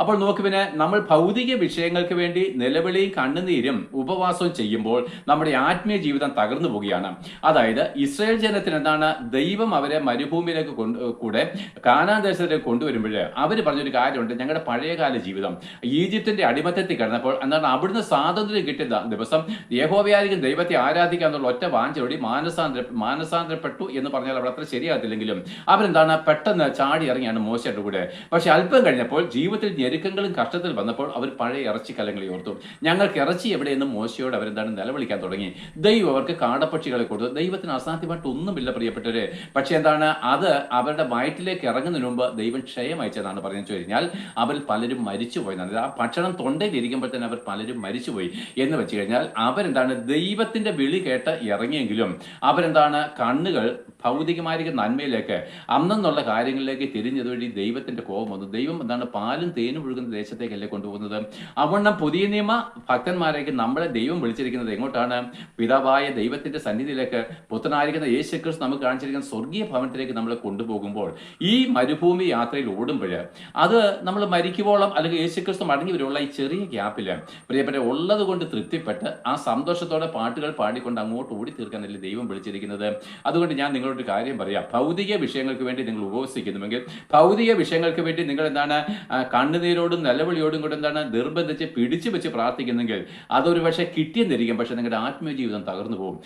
അപ്പോൾ നോക്ക്, പിന്നെ നമ്മൾ ഭൗതിക വിഷയങ്ങൾക്ക് വേണ്ടി നിലവിളിയും കണ്ണുനീരും ഉപവാസവും ചെയ്യുമ്പോൾ നമ്മുടെ ആത്മീയ ജീവിതം തകർന്നു പോവുകയാണ്. അതായത് ഇസ്രായേൽ ജനത്തിന് എന്താണ്, ദൈവം അവരെ മരുഭൂമിയിലേക്ക് കൂടെ കാനാൻ ദേശത്തിലേക്ക് കൊണ്ടുവരുമ്പോൾ അവർ പറഞ്ഞൊരു കാര്യമുണ്ട്. ഞങ്ങളുടെ പഴയകാല ജീവിതം ഈജിപ്തിന്റെ അടിമത്തത്തിൽ കിടന്നപ്പോൾ എന്താണ്, അവിടുന്ന് സ്വാതന്ത്ര്യം കിട്ടിയ ദിവസം യഹോവയായിരിക്കും ദൈവത്തെ ആരാധിക്കുക എന്നുള്ള ഒറ്റ വാഞ്ചയോടി മാനസാന്തരപ്പെട്ടു എന്ന് പറഞ്ഞാൽ അവിടെ അത്ര ശരിയാകത്തില്ലെങ്കിലും അവരെന്താണ്, പെട്ടെന്ന് ചാടി ഇറങ്ങിയാണ് മോശയുടെ കൂടെ. പക്ഷെ അല്പം കഴിഞ്ഞപ്പോൾ ജീവിതത്തിൽ ഞെരുക്കങ്ങളും കഷ്ടത്തിൽ വന്നപ്പോൾ അവർ പഴയ ഇറച്ചിക്കലങ്ങളെ ഓർത്തു. ഞങ്ങൾക്ക് ഇറച്ചി എവിടെയെന്ന് മോശയോട് അവരെന്താണ് നിലവിളിക്കാൻ തുടങ്ങി. ദൈവം അവർക്ക് കാടപ്പക്ഷികളെ കൊടുത്തു. ദൈവത്തിന് അസാധ്യമായിട്ട് ഒന്നുമില്ല പ്രിയപ്പെട്ടവരെ. പക്ഷെ എന്താണ്, അത് അവരുടെ വയറ്റിലേക്ക് ഇറങ്ങുന്നതിന് മുമ്പ് ദൈവം ക്ഷയം അയച്ചതാണ് പറഞ്ഞു കഴിഞ്ഞാൽ അവർ പലരും മരിച്ചുപോയെന്നാണ്. ആ ഭക്ഷണം തൊണ്ടയിൽ ഇരിക്കുമ്പോൾ തന്നെ അവർ പലരും മരിച്ചുപോയി എന്ന് വെച്ച് കഴിഞ്ഞാൽ അവരെന്താണ്, ദൈവത്തിന്റെ വിളി കേട്ട് ഇറങ്ങിയെങ്കിലും അവരെന്താണ്, കണ്ണുകൾ ഭൗതികമായിരിക്കുന്ന നന്മയിലേക്ക് അന്നെന്നുള്ള കാര്യങ്ങളിലേക്ക് തിരിഞ്ഞത് വഴി ദൈവത്തിന്റെ കോപം വന്നു. ദൈവം എന്താണ്, പാലും തേനും ഒഴുകുന്ന ദേശത്തേക്കല്ലേ കൊണ്ടുപോകുന്നത്. അവണ്ണം പുതിയ നിയമ ഭക്തന്മാരേക്ക് നമ്മളെ ദൈവം വിളിച്ചിരിക്കുന്നത് എങ്ങോട്ടാണ്? പിതാവായ ദൈവത്തിന്റെ സന്നിധിയിലേക്ക്, പുത്രനായിരിക്കുന്ന യേശുക്രിസ്തു നമുക്ക് കാണിച്ചിരിക്കുന്ന സ്വർഗീയ ഭവനത്തിലേക്ക് നമ്മളെ കൊണ്ടുപോകുമ്പോൾ ഈ മരുഭൂമി യാത്രയിൽ ഓടുമ്പോൾ അത് നമ്മൾ മരിക്കുവോളം അല്ലെങ്കിൽ യേശുക്രിസ്തു മടങ്ങി വരുള്ള ഈ ചെറിയ ഗ്യാപ്പില് പ്രിയപ്പെട്ട ഉള്ളത് കൊണ്ട് തൃപ്തിപ്പെട്ട് ആ സന്തോഷത്തോടെ പാട്ടുകൾ പാടിക്കൊണ്ട് അങ്ങോട്ട് ഓടി തീർക്കാനല്ലേ ദൈവം വിളിച്ചിരിക്കുന്നത്. അതുകൊണ്ട് ഞാൻ നിങ്ങളോട് കാര്യം പറയാം, ഭൗതിക വിഷയങ്ങൾക്ക് വേണ്ടി നിങ്ങൾ ഉപവസിക്കുന്നുവെങ്കിൽ, ഭൗതിക വിഷയങ്ങൾക്ക് വേണ്ടി നിങ്ങൾ എന്താണ് കണ്ണുനീരോടും നിലവിളിയോടും കൂടെ എന്താണ് നിർബന്ധിച്ച് പിടിച്ചു വെച്ച് പ്രാർത്ഥിക്കുന്നെങ്കിൽ അതൊരു പക്ഷേ കിട്ടിയെന്നിരിക്കും, പക്ഷെ നിങ്ങളുടെ ആത്മീയ ജീവിതം തകർന്നു പോകും.